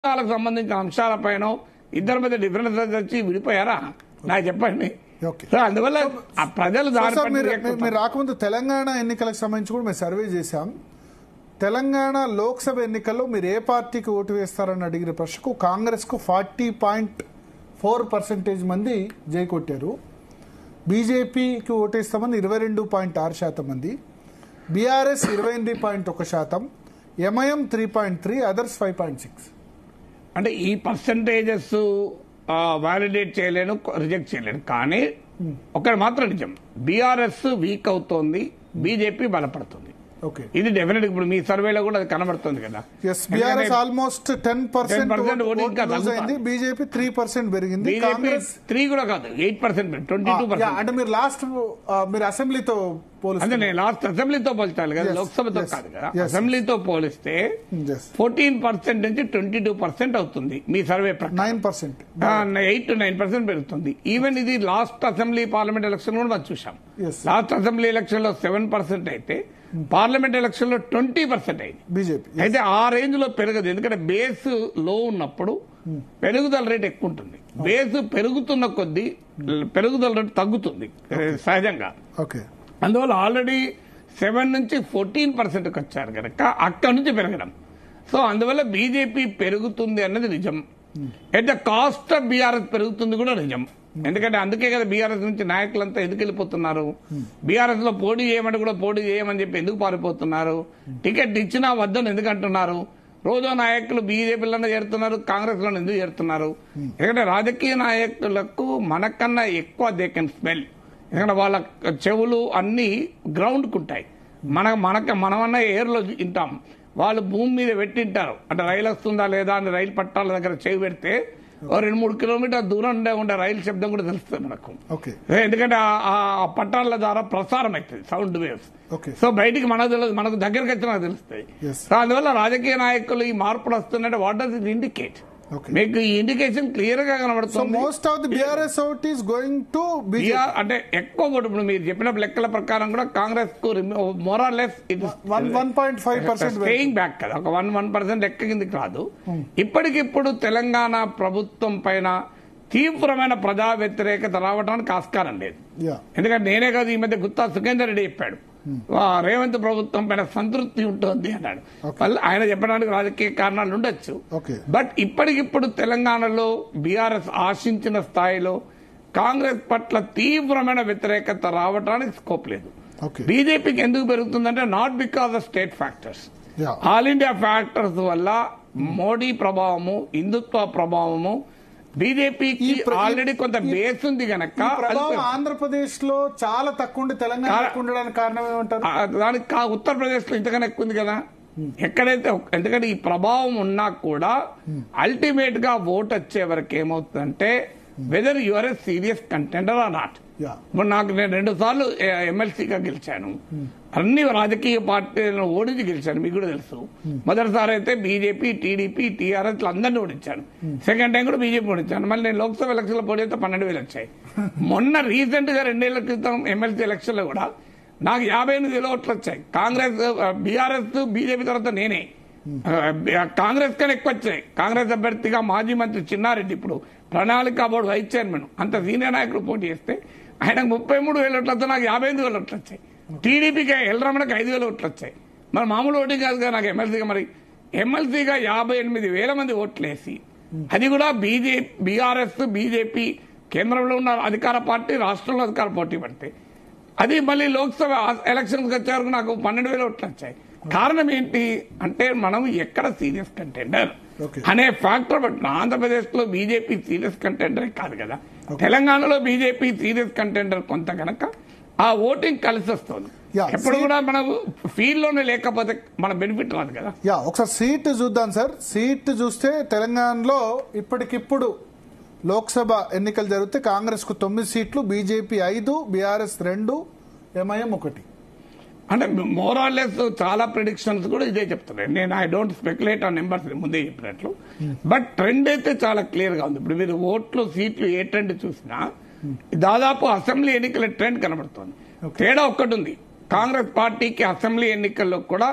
వాళ్ళకు సంబంధించిన అంశాలపైన ఇద్దరి మధ్య డిఫరెన్సెస్ వచ్చి విడిపోయారా నాకు చెప్పండి. సో అందువల్ల ఆ ప్రజలు మీరు రాకముందు తెలంగాణ ఎన్నికలకు సంబంధించి కూడా మేము సర్వే చేశాం. తెలంగాణ లోక్సభ ఎన్నికల్లో మీరు ఏ పార్టీకి ఓటు వేస్తారని అడిగిన ప్రశ్నకు కాంగ్రెస్ కు 40.4% మంది జై కొట్టారు. బీజేపీకి ఓటేస్తామని 22.6% మంది, బీఆర్ఎస్ 28.1%, ఎంఐఎం 3.3%, అదర్స్ 5.6%. అంటే ఈ పర్సంటేజెస్ వాలిడేట్ చేయలేను, రిజెక్ట్ చేయలేను. కానీ ఒకటి మాత్రం నిజం, బీఆర్ఎస్ వీక్ అవుతోంది, బీజేపీ బలపడుతుంది. ఇది డెఫినెట్ ఇప్పుడు మీ సర్వేలో కూడా అది కనబడుతుంది కదా. బీఆర్ఎస్ ఆల్మోస్ట్ 10% ఓటింగ్, బీజేపీ 3% పెరిగింది, కాంగ్రెస్ 3 కూడా కాదు 8%, 22%. అంటే మీరు లాస్ట్ మీరు అసెంబ్లీతో అంటే నేను లాస్ట్ అసెంబ్లీతో పోల్చాలి కదా, లోక్సభతో కాదు కదా. అసెంబ్లీతో పోలిస్తే 14% నుంచి 22% అవుతుంది మీ సర్వే ప్రకారం. 8 to 9% పెరుగుతుంది. ఈవెన్ ఇది లాస్ట్ అసెంబ్లీ పార్లమెంట్ ఎలక్షన్ కూడా మనం చూసాం. లాస్ట్ అసెంబ్లీ ఎలక్షన్ లో 7% అయితే పార్లమెంట్ ఎలక్షన్ లో 20% అయింది బీజేపీ. అయితే ఆ రేంజ్ లో పెరగదు, ఎందుకంటే బేస్ లో ఉన్నప్పుడు పెరుగుదల రేట్ ఎక్కువ ఉంటుంది. బేస్ పెరుగుతున్న కొద్దీ పెరుగుదల రేటు తగ్గుతుంది సహజంగా. అందువల్ల ఆల్రెడీ 7 నుంచి 14%కి వచ్చారు కనుక అక్కడి నుంచి పెరగడం. సో అందువల్ల బీజేపీ పెరుగుతుంది అన్నది నిజం. At the cost of BRS పెరుగుతుంది కూడా నిజం. ఎందుకంటే అందుకే కదా బీఆర్ఎస్ నుంచి నాయకులంతా ఎందుకు వెళ్ళిపోతున్నారు, బీఆర్ఎస్ లో పోటీ చేయమంటే కూడా పోటీ చేయమని చెప్పి ఎందుకు పారిపోతున్నారు, టికెట్ ఇచ్చినా వద్దని ఎందుకు అంటున్నారు, రోజు నాయకులు బీజేపీలోనే చేరుతున్నారు, కాంగ్రెస్ లో ఎందుకు చేరుతున్నారు. ఎందుకంటే రాజకీయ నాయకులకు మనకన్నా ఎక్కువ దే కెన్ స్మెల్. ఎందుకంటే వాళ్ళ చెవులు అన్ని గ్రౌండ్ కుంటాయి. మనమన్నా ఎయిర్ లో వింటాం, వాళ్ళు భూమి మీద పెట్టింటారు. అంటే రైలు వస్తుందా లేదా అని రైలు పట్టాల దగ్గర చేయి పెడితే 2-3 కిలోమీటర్ దూరం ఉండే రైలు శబ్దం కూడా తెలుస్తుంది మనకు. ఎందుకంటే ఆ పట్టాల ద్వారా ప్రసారం అవుతుంది సౌండ్ వేవ్స్. సో బయటికి మనకు దగ్గరికి వచ్చినా తెలుస్తాయి. సో అందువల్ల రాజకీయ నాయకులు ఈ మార్పులు వస్తున్నాయంటే వాట్ డస్ ఇట్ ఇండికేట్? మీకు ఈ ఇండికేషన్ క్లియర్ గా కనబడుతుంది. Most of the BRS vote is going to BR. అంటే ఎక్కువ ఓటు ఇప్పుడు మీరు చెప్పిన లెక్కల ప్రకారం కూడా కాంగ్రెస్ కు more or less 1.5% staying back కదా, ఒక 1% లెక్క కిందకి రాదు. ఇప్పటికిప్పుడు తెలంగాణ ప్రభుత్వం పైన తీవ్రమైన ప్రజా వ్యతిరేకత రావడానికి ఆస్కారం లేదు. ఎందుకంటే నేనే కాదు, ఈ మధ్య గుత్తా సుఖేందర్ రెడ్డి చెప్పాడు రేవంత్ ప్రభుత్వం పైన సంతృప్తి ఉంటుంది అన్నాడు. ఆయన చెప్పడానికి రాజకీయ కారణాలు ఉండొచ్చు. బట్ ఇప్పటికిప్పుడు తెలంగాణలో బీఆర్ఎస్ ఆశించిన స్థాయిలో కాంగ్రెస్ పట్ల తీవ్రమైన వ్యతిరేకత రావడానికి స్కోప్ లేదు. బీజేపీకి ఎందుకు పెరుగుతుందంటే not because of state factors, all India factors వల్ల మోడీ ప్రభావము, హిందుత్వ ప్రభావము, బీజేపీకి ఆల్రెడీ కొంత బేస్ ఉంది కనుక. ఆంధ్రప్రదేశ్ లో చాలా తక్కువ ఉండి తెలంగాణ ఉండడానికి కారణం ఏమంటారు? దానికి ఉత్తరప్రదేశ్ లో ఇంతకన్నా ఎక్కువ ఉంది కదా ఎక్కడైతే. ఎందుకంటే ఈ ప్రభావం ఉన్నా కూడా అల్టిమేట్ గా ఓట్ వచ్చే వరకు ఏమవుతుందంటే whether you are a serious contender or not. ఇప్పుడు నేను 2 సార్లు ఎమ్మెల్సీగా గెలిచాను, అన్ని రాజకీయ పార్టీలను ఓడించి గెలిచాను, మీకు కూడా తెలుసు. మొదటిసారి అయితే బీజేపీ, టీడీపీ, టీఆర్ఎస్ అందరినీ ఓడించాను. సెకండ్ టైం కూడా బీజేపీ ఓడించాను. మళ్ళీ నేను లోక్సభ ఎలక్షన్ లో పోటీ అయితే 12,000 వచ్చాయి. మొన్న రీసెంట్ గా 2 ఏళ్ల క్రితం ఎమ్మెల్సీ ఎలక్షన్ లో కూడా నాకు 58,000 ఓట్లు వచ్చాయి. కాంగ్రెస్, బీఆర్ఎస్, బీజేపీ తర్వాత నేనే. కాంగ్రెస్ కన్నా ఎక్కువ వచ్చాయి. కాంగ్రెస్ అభ్యర్థిగా మాజీ మంత్రి చిన్నారెడ్డి, ఇప్పుడు ప్రణాళిక బోర్డు వైస్ చైర్మన్, అంత సీనియర్ నాయకులు పోటీ చేస్తే ఆయనకు 33,000 ఓట్లు వస్తే నాకు 55,000 ఓట్లు వచ్చాయి. టీడీపీకి ఎల్రమణకి 5,000 ఓట్లు వచ్చాయి. మరి మామూలు ఓటింగ్ కాదు కదా నాకు ఎమ్మెల్సీగా. మరి ఎమ్మెల్సీగా 58,000 మంది ఓట్లేసి, అది కూడా బీఆర్ఎస్, బీజేపీ కేంద్రంలో ఉన్న అధికార పార్టీ, రాష్ట్రంలో అధికార పోటీ పడితే, అది మళ్ళీ లోక్సభ ఎలక్షన్స్కి వచ్చే వరకు నాకు 12,000 ఓట్లు వచ్చాయి. కారణం ఏంటి అంటే మనం ఎక్కడ సీరియస్ కంటెండర్ అనే ఫ్యాక్టర్. బట్ ఆంధ్రప్రదేశ్ లో బీజేపీ సీరియస్ కంటెండర్ కాదు కదా, తెలంగాణలో బీజేపీ సీరియస్ కంటెండర్ కొంత కనుక ఆ ఓటింగ్ కలిసి వస్తుంది. ఎప్పుడు కూడా మనం ఫీల్డ్ లోనే లేకపోతే మన బెనిఫిట్ రాదు కదా. ఒకసారి సీట్ చూద్దాం సార్. సీట్ చూస్తే తెలంగాణలో ఇప్పటికిప్పుడు లోక్సభ ఎన్నికలు జరిగితే కాంగ్రెస్ కు 9 సీట్లు, బీజేపీ 5, బీఆర్ఎస్ 2, ఎంఐఎం 1. అంటే మోర్ ఆర్ లెస్ చాలా ప్రిడిక్షన్స్ కూడా ఇదే చెప్తున్నాయి. నేను I don't speculate on numbers, ముందే చెప్పినట్లు. బట్ ట్రెండ్ అయితే చాలా క్లియర్ గా ఉంది. ఇప్పుడు మీరు ఓట్లు, సీట్లు ఏ ట్రెండ్ చూసినా దాదాపు అసెంబ్లీ ఎన్నికల ట్రెండ్ కనబడుతోంది. తేడా ఒక్కటి ఉంది, కాంగ్రెస్ పార్టీకి అసెంబ్లీ ఎన్నికల్లో కూడా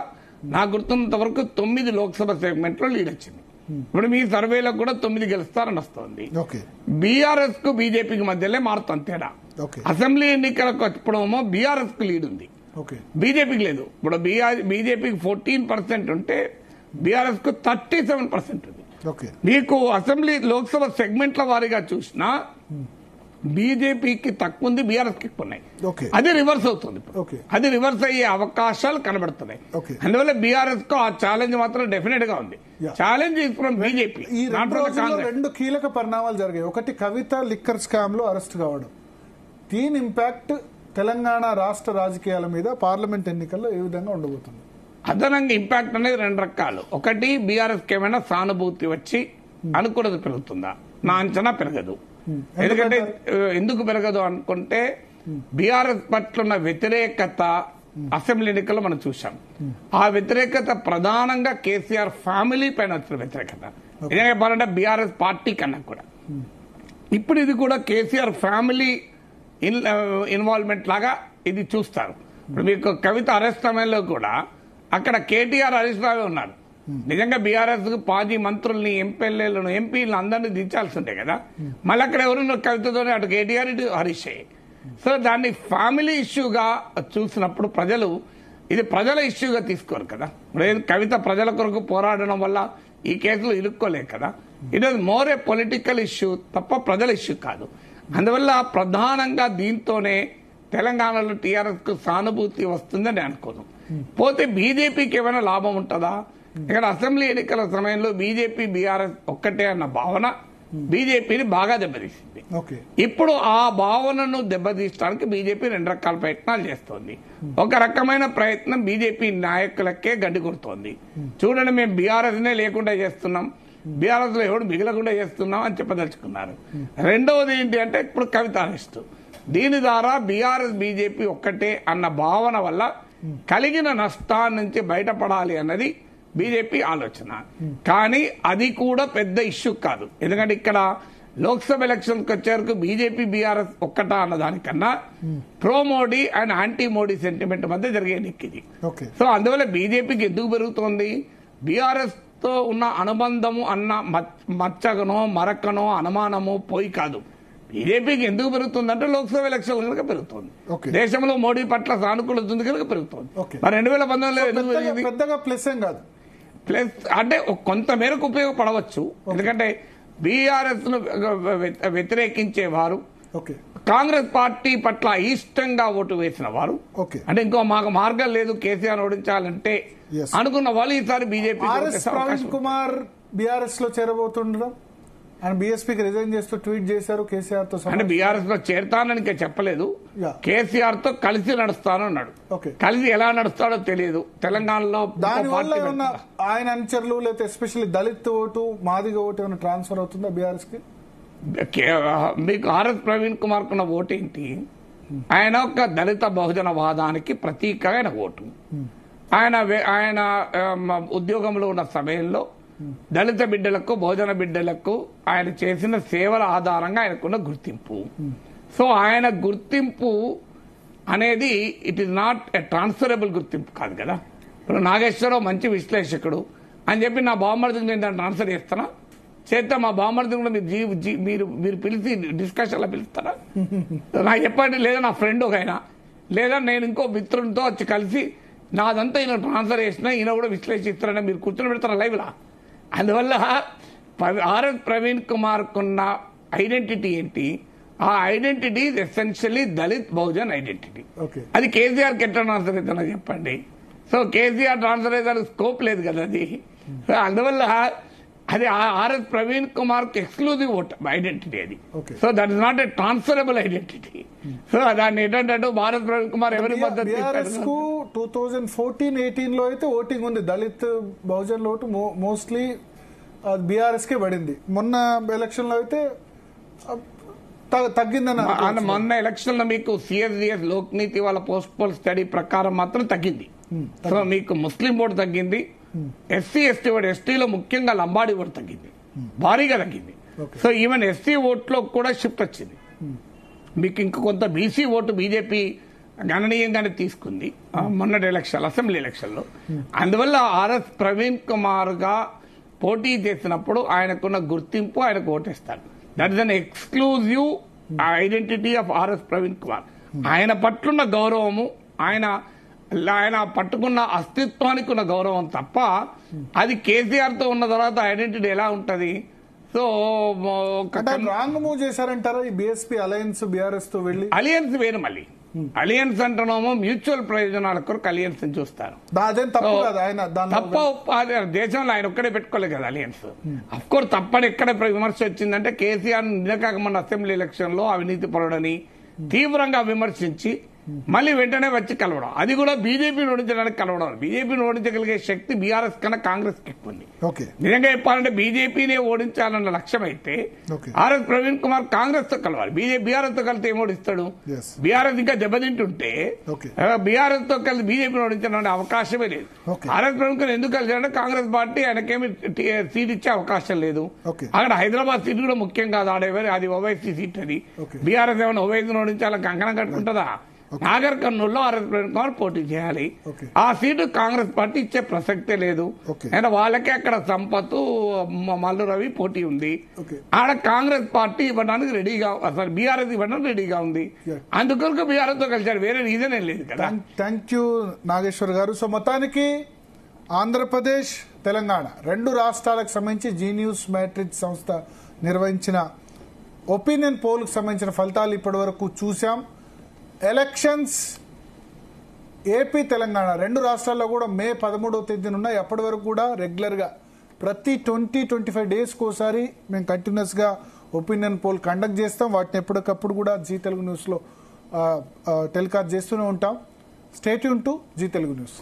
నాకు గుర్తున్నంత వరకు 9 లోక్సభ సెగ్మెంట్ లో లీడ్ వచ్చింది. ఇప్పుడు మీ సర్వేలో కూడా 9 గెలుస్తారని వస్తుంది. ఓకే. బీఆర్ఎస్ కు బీజేపీకి మధ్యలో మారుతుంది తేడా. ఓకే. అసెంబ్లీ ఎన్నికలకు వచ్చేమో బీఆర్ఎస్ కు లీడ్ ఉంది, ఓకే. బీజేపీకి లేదు. ఇప్పుడు బీజేపీకి 14% ఉంటే బీఆర్ఎస్ కు 37% ఉంది. ఓకే. మీకు అసెంబ్లీ లోక్సభ సెగ్మెంట్ల వారీగా చూసినా బీజేపీకి తక్కువ ఉంది, బీఆర్ఎస్ కి ఎక్కువ ఉన్నాయి. ఓకే. అది రివర్స్ అవుతుంది. ఓకే. అది రివర్స్ అయ్యే అవకాశాలు కనబడుతున్నాయి. ఓకే. అందువల్ల బీఆర్ఎస్ కు ఆ ఛాలెంజ్ మాత్రం డెఫినెట్ గా ఉంది. Challenge is from BJP. ఈ 2 రోజుల్లో 2 కీలక పరిణామాలు జరిగాయి. ఒకటి, కవిత లిక్కర్ స్కామ్ లో అరెస్ట్ కావడం. దీని ఇంపాక్ట్ తెలంగాణ రాష్ట్ర రాజకీయాల మీద పార్లమెంట్ ఎన్నికల్లో ఏ విధంగా ఉండబోతుంది? అదనంగా ఇంపాక్ట్ అనేది 2 రకాలు. ఒకటి, బీఆర్ఎస్ కి ఏమైనా సానుభూతి వచ్చి అనుకూలత పెరుగుతుందా? నా అంచనా పెరగదు. ఎందుకంటే ఎందుకు పెరగదు అనుకుంటే బీఆర్ఎస్ పట్ల ఉన్న వ్యతిరేకత అసెంబ్లీ ఎన్నికల్లో మనం చూసాం. ఆ వ్యతిరేకత ప్రధానంగా కేసీఆర్ ఫ్యామిలీ పైన వచ్చిన వ్యతిరేకత. నిజంగా చెప్పాలంటే బీఆర్ఎస్ పార్టీ కన్నా కూడా ఇప్పుడు ఇది కూడా కేసీఆర్ ఫ్యామిలీ ఇన్వాల్వ్మెంట్ లాగా ఇది చూస్తారు. ఇప్పుడు మీకు కవిత అరెస్ట్ సమయంలో కూడా అక్కడ కేటీఆర్ అరెస్ట్ లాగా ఉన్నారు. నిజంగా బీఆర్ఎస్ పాజీ మంత్రుల్ని, ఎంపీలను, ఎంపీలను అందరినీ దించాల్సి ఉండే కదా. మళ్ళీ అక్కడ ఎవరున్నారు కవితతోనే, అటు కేటీఆర్ ఇటు హరీష్. సో దాన్ని ఫ్యామిలీ ఇష్యూగా చూసినప్పుడు ప్రజలు ఇది ప్రజల ఇష్యూగా తీసుకోరు కదా. కవిత ప్రజల కొరకు పోరాడడం వల్ల ఈ కేసులో ఇరుక్కోలేదు కదా. It is more A political issue తప్ప ప్రజల ఇష్యూ కాదు. అందువల్ల ప్రధానంగా దీంతోనే తెలంగాణలో టీఆర్ఎస్ కు సానుభూతి వస్తుందని అనుకోను. పోతే బీజేపీకి ఏమైనా లాభం ఉంటుందా? ఇక్కడ అసెంబ్లీ ఎన్నికల సమయంలో బీజేపీ బీఆర్ఎస్ ఒక్కటే అన్న భావన బీజేపీని బాగా దెబ్బతీసింది. ఇప్పుడు ఆ భావనను దెబ్బతీయడానికి బీజేపీ 2 రకాల ప్రయత్నాలు చేస్తోంది. ఒక రకమైన ప్రయత్నం బీజేపీ నాయకులకే గడ్డి కొడుతోంది. చూడండి, మేము బీఆర్ఎస్ నే లేకుండా చేస్తున్నాం, బీఆర్ఎస్ లో ఎవడు మిగలకుండా చేస్తున్నాం అని చెప్పదలుచుకున్నారు. రెండవది ఏంటి అంటే ఇప్పుడు కవిత అరెస్ట్. దీని ద్వారా బీఆర్ఎస్ బీజేపీ ఒక్కటే అన్న భావన వల్ల కలిగిన నష్టాన్ని నుంచి బయటపడాలి అన్నది బీజేపీ ఆలోచన. కానీ అది కూడా పెద్ద ఇష్యూ కాదు. ఎందుకంటే ఇక్కడ లోక్సభ ఎలక్షన్కి వచ్చేవరకు బీజేపీ బీఆర్ఎస్ ఒక్కటా అన్న దానికన్నా pro Modi and anti Modi sentiment మధ్య జరిగే ఎన్నికది. సో అందువల్ల బీజేపీకి ఎందుకు పెరుగుతోంది? బీఆర్ఎస్ తో ఉన్న అనుబంధము అన్న మచ్చగనో మరకనో అనుమానమో పోయి కాదు. బీజేపీకి ఎందుకు పెరుగుతుందంటే లోక్సభ ఎలక్షన్ కనుక పెరుగుతుంది. దేశంలో మోడీ పట్ల సానుకూలత ఉంది కనుక పెరుగుతుంది. మరి 2019 పెద్దగా ప్లస్ ఏం కాదు. ప్లస్ అంటే కొంత మేరకు ఉపయోగపడవచ్చు. ఎందుకంటే బీఆర్ఎస్ ను వ్యతిరేకించే వారు, కాంగ్రెస్ పార్టీ పట్ల ఇష్టంగా ఓటు వేసిన వారు, అంటే ఇంకో మాకు మార్గం లేదు కేసీఆర్ ఓడించాలంటే అనుకున్న వాళ్ళు ఈసారి బీజేపీ. ప్రవీణ్ కుమార్ బీఆర్ఎస్ లో చేరబోతుండడం, ఆయన బీఎస్పీకి రిజైన్ చేస్తూ ట్వీట్ చేశారు కేసీఆర్ తో. అంటే బీఆర్ఎస్ లో చేరతానని ఇంకా చెప్పలేదు, కేసీఆర్ తో కలిసి నడుస్తాను అన్నాడు. కలిసి ఎలా నడుస్తాడో తెలియదు. తెలంగాణలో దానివల్ల ఏమన్నా ఆయన అనుచరులు లేకపోతే especially Dalit vote, Madiga vote ఏమైనా ట్రాన్స్ఫర్ అవుతుందా బీఆర్ఎస్ కి? మీకు ఆర్ఎస్ ప్రవీణ్ కుమార్ కున్న ఓటు ఏంటి? ఆయన ఒక దళిత బహుజన వాదానికి ప్రతీకగా ఆయన ఓటు. ఆయన ఉద్యోగంలో ఉన్న సమయంలో దళిత బిడ్డలకు, బహుజన బిడ్డలకు ఆయన చేసిన సేవల ఆధారంగా ఆయనకున్న గుర్తింపు. సో ఆయన గుర్తింపు అనేది it is not a transferable గుర్తింపు కాదు కదా. ఇప్పుడు నాగేశ్వరరావు మంచి విశ్లేషకుడు అని చెప్పి నా బావమరిదికి నేను దాన్ని ట్రాన్స్ఫర్ చేస్తానా? చేస్తే మా బావమరిదిని కూడా మీరు పిలిచి డిస్కషన్లో పిలుస్తారా? నాకు చెప్పండి. లేదా నా ఫ్రెండ్ ఒక ఆయన, లేదా నేను ఇంకో మిత్రునితో వచ్చి కలిసి నాదంతా ఈయన ట్రాన్స్ఫర్ చేసినా ఈయన కూడా విశ్లేషిస్తారని మీరు కూర్చొని పెడతారా లైవ్లా? అందువల్ల ఆర్ఎస్ ప్రవీణ్ కుమార్ కున్న ఐడెంటిటీ ఏంటి? ఆ identity essentially Dalit Bahujan identity. అది కేసీఆర్కి ఎట్లా ట్రాన్స్ఫర్ అవుతుందో చెప్పండి. సో కేసీఆర్ ట్రాన్స్ఫర్ అయ్యేదానికి స్కోప్ లేదు కదా అది. అందువల్ల అది ఆర్ఎస్ ప్రవీణ్ కుమార్ కి ఎక్స్క్లూజివ్ ఓట్ ఐడెంటిటీ అది. So that is not a transferable identity. So దాన్ని ఏంటంటే ఆర్ఎస్ ప్రవీణ్ కుమార్ ఎవరి మద్దతు 2014-18 లో అయితే ఓటింగ్ ఉంది, Dalit Bahujan vote mostly BRS కే పడింది. మొన్న ఎలక్షన్ లో అయితే తగ్గిందని. మొన్న ఎలక్షన్ లో మీకు సిఎస్డిఎస్ లోక్నీతి వాళ్ళ పోస్ట్ పోల్ స్టడీ ప్రకారం మాత్రం తగ్గింది. సో మీకు ముస్లిం ఓటు తగ్గింది, ఎస్సీ ఎస్టీ ఓటు, ఎస్టీలో ముఖ్యంగా లంబాడి ఓటు తగ్గింది, భారీగా తగ్గింది. సో ఈవెన్ ఎస్సీ ఓట్లో కూడా షిఫ్ట్ వచ్చింది. మీకు ఇంక కొంత బీసీ ఓటు బీజేపీ గణనీయంగానే తీసుకుంది మొన్నటి ఎలక్షన్, అసెంబ్లీ ఎలక్షన్ లో. అందువల్ల ఆర్ఎస్ ప్రవీణ్ కుమార్ గా పోటీ చేసినప్పుడు ఆయనకున్న గుర్తింపు ఆయనకు ఓటేస్తాడు. That is an exclusive identity of RS Praveen Kumar. ఆయన పట్లున్న గౌరవము, ఆయన పట్టుకున్న అస్తిత్వానికి ఉన్న గౌరవం తప్ప అది కేసీఆర్ తో ఉన్న తర్వాత ఐడెంటిటీ ఎలా ఉంటది? సో రాంగ్ మూవ్ చేశారంటారా ఈ బీఎస్పీ అలయన్స్ బీఆర్ఎస్ తో వెళ్ళి? అలయన్స్ వేరు. మళ్ళీ అలయన్స్ అంటున్నామో మ్యూచువల్ ప్రయోజనాల కొరకు అలయన్స్ అని చూస్తారు. తప్ప దేశంలో ఆయన ఒక్కడే పెట్టుకోలేదు కదా అలయన్స్. అఫ్ కోర్స్ తప్పని ఎక్కడ విమర్శ వచ్చిందంటే కేసీఆర్ నిన్నకాకమన్న అసెంబ్లీ ఎలక్షన్ లో అవినీతి పరుడని తీవ్రంగా విమర్శించి మళ్ళీ వెంటనే వచ్చి కలవడం, అది కూడా బీజేపీని ఓడించడానికి కలవడం. బీజేపీని ఓడించగలిగే శక్తి బీఆర్ఎస్ కన్నా కాంగ్రెస్ కి ఎక్కువ ఉంది. నిజంగా చెప్పాలంటే బీజేపీనే ఓడించాలన్న లక్ష్యం అయితే ఆర్ఎస్ ప్రవీణ్ కుమార్ కాంగ్రెస్ తో కలవాలి. బీఆర్ఎస్ తో కలిసి ఏం ఓడిస్తాడు? బీఆర్ఎస్ ఇంకా దెబ్బతింటుంటే బీఆర్ఎస్ తో కలిసి బీజేపీని ఓడించడానికి అవకాశమే లేదు. ఆర్ఎస్ ప్రవీణ్ కుమార్ ఎందుకు కలిసాడంటే కాంగ్రెస్ పార్టీ ఆయనకేమి సీట్ ఇచ్చే అవకాశం లేదు. అక్కడ హైదరాబాద్ సీట్ కూడా ముఖ్యం కాదు, ఆడేవారు అది ఓవైసీ సీట్. అది బీఆర్ఎస్ ఏమైనా ఓవైసీని ఓడించాలని కంకణం కట్టుకుంటుందా? నాగర్ కర్నూలులో ఆర్ఎస్ ప్రవీణ్ కుమార్ పోటీ చేయాలి. ఆ సీటు కాంగ్రెస్ పార్టీ ఇచ్చే ప్రసక్తే లేదు. అయినా వాళ్ళకే అక్కడ సంపత్, మల్లు రవి పోటీ ఉంది. ఆడ కాంగ్రెస్ పార్టీ ఇవ్వడానికి రెడీగా, అసలు బీఆర్ఎస్ ఇవ్వడానికి రెడీగా ఉంది. అందుకొరకు బీఆర్ఎస్ తో కలిసాడు, వేరే రీజన్ ఏం లేదు కదా. థ్యాంక్ యూ నాగేశ్వర్ గారు. సో మొత్తానికి ఆంధ్రప్రదేశ్, తెలంగాణ రెండు రాష్ట్రాలకు సంబంధించి జీ న్యూస్ మ్యాట్రిక్స్ సంస్థ నిర్వహించిన ఒపీనియన్ పోల్కు సంబంధించిన ఫలితాలు ఇప్పటి వరకు చూసాం. ఎలక్షన్స్ ఏపీ, తెలంగాణ రెండు రాష్ట్రాల్లో కూడా మే 13వ తేదీన ఉన్నాయి. అప్పటి వరకు కూడా రెగ్యులర్గా ప్రతి 20-25 డేస్కి ఒకసారి మేము కంటిన్యూస్గా ఒపీనియన్ పోల్ కండక్ట్ చేస్తాం. వాటిని ఎప్పటికప్పుడు కూడా జీ తెలుగు న్యూస్లో టెలికాస్ట్ చేస్తూనే ఉంటాం. Stay tune to Zee Telugu news.